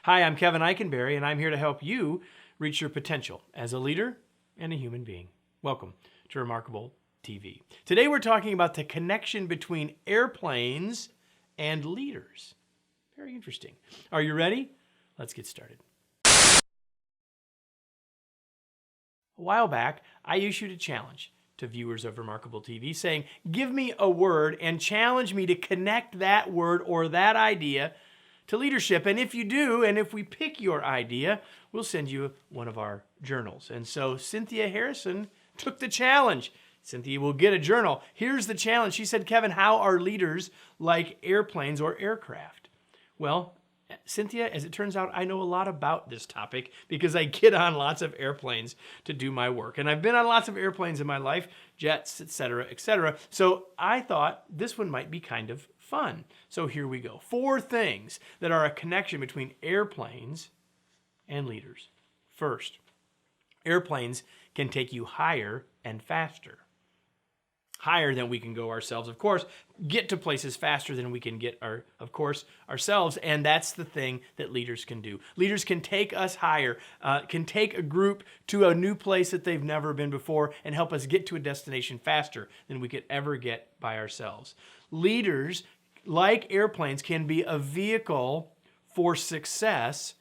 Hi, I'm Kevin Eikenberry, and I'm here to help you reach your potential as a leader and a human being. Welcome to Remarkable TV. Today we're talking about the connection between airplanes and leaders. Very interesting. Are you ready? Let's get started. A while back, I issued a challenge to viewers of Remarkable TV saying, give me a word and challenge me to connect that word or that idea to leadership. And if you do, and if we pick your idea, we'll send you one of our journals. And so Cynthia Harrison took the challenge. Cynthia will get a journal. Here's the challenge. She said, Kevin, how are leaders like airplanes or aircraft? Well, Cynthia, as it turns out, I know a lot about this topic because I get on lots of airplanes to do my work. And I've been on lots of airplanes in my life, jets, etc., etc. So I thought this one might be kind of fun. So here we go. 4 things that are a connection between airplanes and leaders. First, airplanes can take you higher and faster. Higher than we can go ourselves, of course, get to places faster than we can get ourselves, and that's the thing that leaders can do. Leaders can take us higher, can take a group to a new place that they've never been before and help us get to a destination faster than we could ever get by ourselves. Leaders, like airplanes, can be a vehicle for success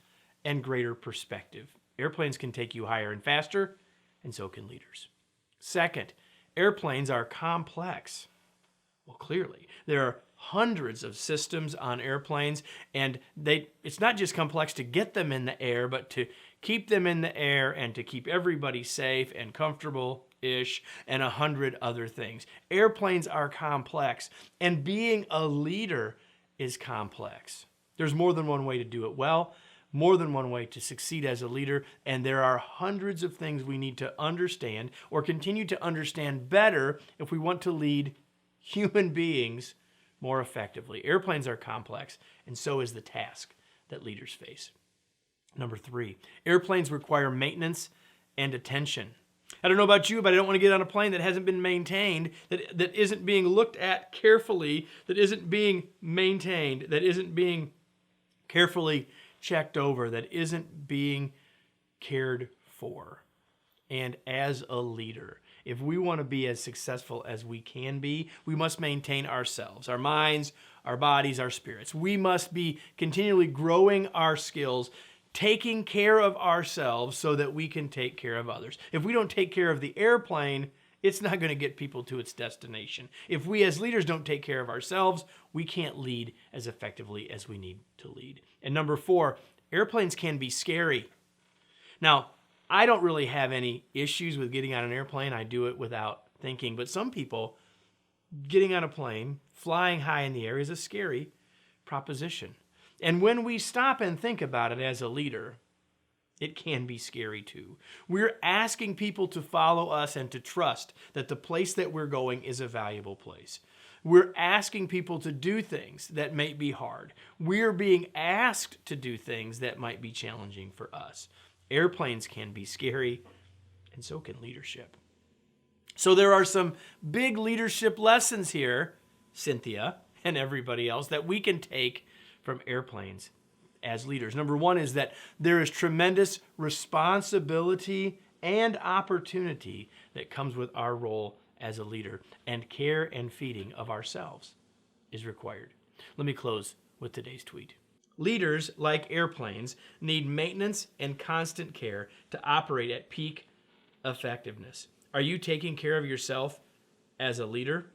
and greater perspective. Airplanes can take you higher and faster, and so can leaders. Second, airplanes are complex. Well, clearly, there are hundreds of systems on airplanes, and it's not just complex to get them in the air, but to keep them in the air and to keep everybody safe and comfortable-ish and 100 other things. Airplanes are complex, and being a leader is complex. There's more than one way to do it well, more than one way to succeed as a leader, and there are hundreds of things we need to understand or continue to understand better if we want to lead human beings more effectively. Airplanes are complex, and so is the task that leaders face. Number 3, airplanes require maintenance and attention. I don't know about you, but I don't want to get on a plane that hasn't been maintained, that isn't being looked at carefully, that isn't being maintained, that isn't being carefully checked over, that isn't being cared for. And as a leader, if we want to be as successful as we can be, we must maintain ourselves, our minds, our bodies, our spirits. We must be continually growing our skills, taking care of ourselves so that we can take care of others. If we don't take care of the airplane, it's not going to get people to its destination. If we as leaders don't take care of ourselves, we can't lead as effectively as we need to lead. And number 4, airplanes can be scary. Now, I don't really have any issues with getting on an airplane. I do it without thinking. But some people, getting on a plane, flying high in the air is a scary proposition. And when we stop and think about it as a leader, it can be scary too. We're asking people to follow us and to trust that the place that we're going is a valuable place. We're asking people to do things that may be hard. We're being asked to do things that might be challenging for us. Airplanes can be scary, and so can leadership. So there are some big leadership lessons here, Cynthia and everybody else, that we can take from airplanes as leaders. Number 1 is that there is tremendous responsibility and opportunity that comes with our role as a leader, and care and feeding of ourselves is required. Let me close with today's tweet. Leaders, like airplanes, need maintenance and constant care to operate at peak effectiveness. Are you taking care of yourself as a leader?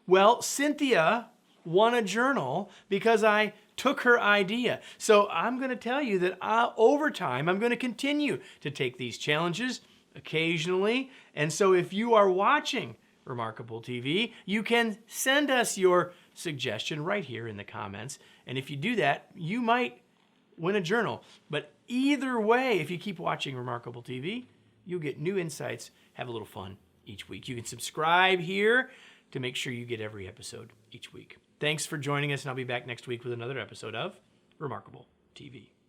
Well, Cynthia won a journal because I took her idea. So I'm going to tell you that over time, I'm going to continue to take these challenges occasionally. And so if you are watching Remarkable TV, you can send us your suggestion right here in the comments. And if you do that, you might win a journal. But either way, if you keep watching Remarkable TV, you'll get new insights, have a little fun each week. You can subscribe here to make sure you get every episode each week. Thanks for joining us, and I'll be back next week with another episode of Remarkable TV.